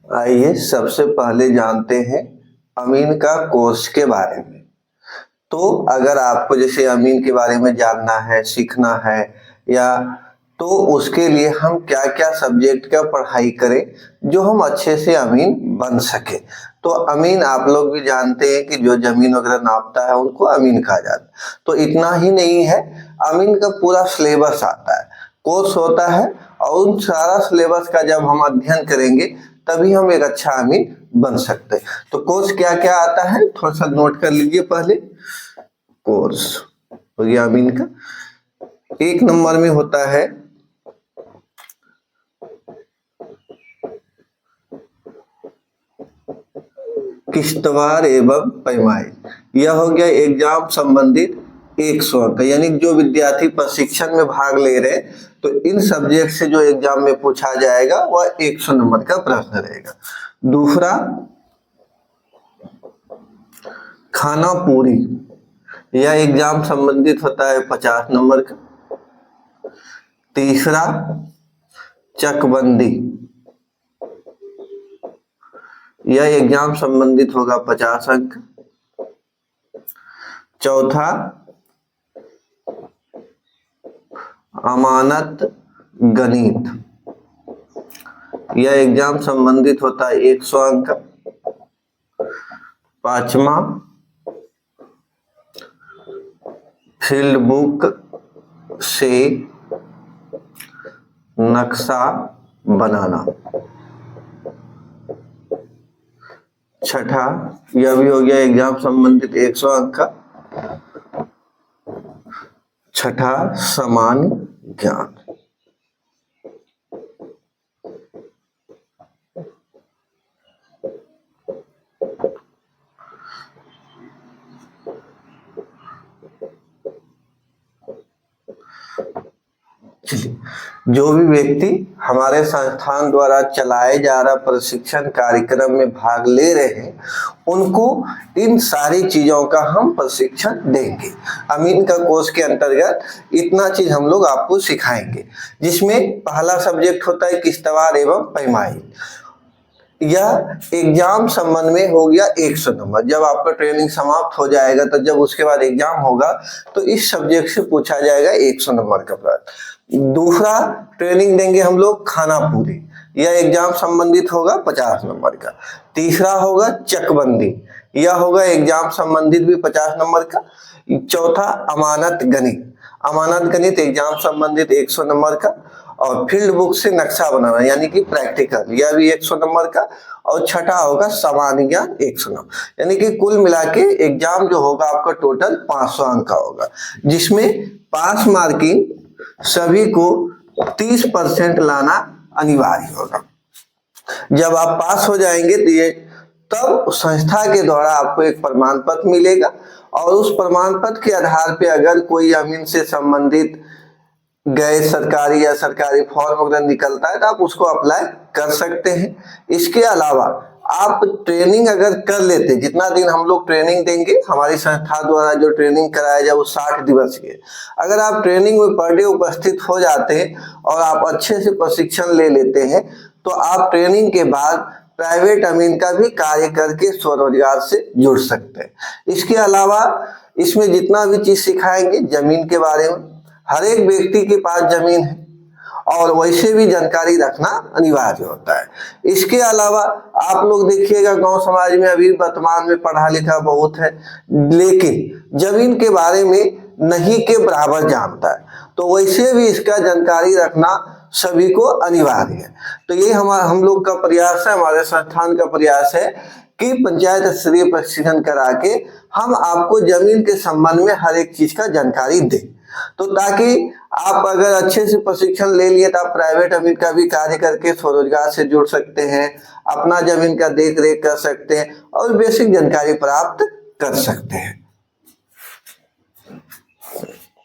आइए सबसे पहले जानते हैं अमीन का कोर्स के बारे में। तो अगर आपको जैसे अमीन के बारे में जानना है, सीखना है या तो उसके लिए हम क्या क्या सब्जेक्ट का पढ़ाई करें जो हम अच्छे से अमीन बन सके। तो अमीन आप लोग भी जानते हैं कि जो जमीन वगैरह नापता है उनको अमीन कहा जाता है। तो इतना ही नहीं है, अमीन का पूरा सिलेबस आता है, कोर्स होता है और उन सारा सिलेबस का जब हम अध्ययन करेंगे तभी हम एक अच्छा अमीन बन सकते हैं। तो कोर्स क्या क्या आता है थोड़ा सा नोट कर लीजिए। पहले कोर्स हो गया अमीन का। एक नंबर में होता है किश्तवार एवं पैमाई। यह हो गया एग्जाम संबंधित 100 अंक, यानी जो विद्यार्थी प्रशिक्षण में भाग ले रहे तो इन सब्जेक्ट से जो एग्जाम में पूछा जाएगा वह 100 नंबर का प्रश्न रहेगा। दूसरा खाना पूरी, यह एग्जाम संबंधित होता है 50 नंबर का। तीसरा चकबंदी, यह एग्जाम संबंधित होगा 50 अंक। चौथा अमानत गणित, यह एग्जाम संबंधित होता है 100 अंक। पांचवा फील्ड बुक से नक्शा बनाना। छठा, यह भी हो गया एग्जाम संबंधित 100 अंक का। छठा सामान्य ज्ञान। जो भी व्यक्ति हमारे संस्थान द्वारा चलाए जा रहा प्रशिक्षण कार्यक्रम में भाग ले रहे हैं उनको इन सारी चीजों का हम प्रशिक्षण देंगे। अमीन का कोर्स के अंतर्गत इतना चीज हम लोग आपको सिखाएंगे, जिसमें पहला सब्जेक्ट होता है किश्तवार एवं पैमाई। यह एग्जाम संबंध में हो गया 100 नंबर। जब आपका ट्रेनिंग समाप्त हो जाएगा तो जब उसके बाद एग्जाम होगा तो इस सब्जेक्ट से पूछा जाएगा 100 नंबर का प्रश्न। दूसरा ट्रेनिंग देंगे हम लोग खाना पूरी, यह एग्जाम संबंधित होगा 50 नंबर का। तीसरा होगा चकबंदी, यह होगा एग्जाम संबंधित भी 50 नंबर का। चौथा अमानत गणित, अमानत गणित एग्जाम संबंधित 100 नंबर का। और फील्ड बुक से नक्शा बनाना यानी कि प्रैक्टिकल, यह भी 100 नंबर का। और छठा होगा सामान्य ज्ञान 100 नंबर, यानी कि कुल मिला के एग्जाम जो होगा आपका टोटल 500 अंक का होगा, जिसमें पास मार्किंग सभी को 30% लाना अनिवार्य होगा। जब आप पास हो जाएंगे तो ये तब संस्था के द्वारा आपको एक प्रमाण पत्र मिलेगा और उस प्रमाण पत्र के आधार पे अगर कोई अमीन से संबंधित गैर सरकारी या सरकारी फॉर्म वगैरह निकलता है तो आप उसको अप्लाई कर सकते हैं। इसके अलावा आप ट्रेनिंग अगर कर लेते, जितना दिन हम लोग ट्रेनिंग देंगे हमारी संस्था द्वारा जो ट्रेनिंग कराया जाए वो 60 दिवस के, अगर आप ट्रेनिंग में पर डे उपस्थित हो जाते हैं और आप अच्छे से प्रशिक्षण ले लेते हैं तो आप ट्रेनिंग के बाद प्राइवेट अमीन का भी कार्य करके स्वरोजगार से जुड़ सकते हैं। इसके अलावा इसमें जितना भी चीज सिखाएंगे जमीन के बारे में, हर एक व्यक्ति के पास जमीन है और वैसे भी जानकारी रखना अनिवार्य होता है। इसके अलावा आप लोग देखिएगा गांव समाज में अभी वर्तमान में पढ़ा लिखा बहुत है लेकिन जमीन के बारे में नहीं के बराबर जानता है, तो वैसे भी इसका जानकारी रखना सभी को अनिवार्य है। तो ये हम लोग का प्रयास है, हमारे संस्थान का प्रयास है कि पंचायत स्तरीय प्रशिक्षण करा के हम आपको जमीन के संबंध में हर एक चीज का जानकारी दें, तो ताकि आप अगर अच्छे से प्रशिक्षण ले लिए तो आप प्राइवेट अमीन का भी कार्य करके स्वरोजगार से जुड़ सकते हैं, अपना जमीन का देख रेख कर सकते हैं और बेसिक जानकारी प्राप्त कर सकते हैं।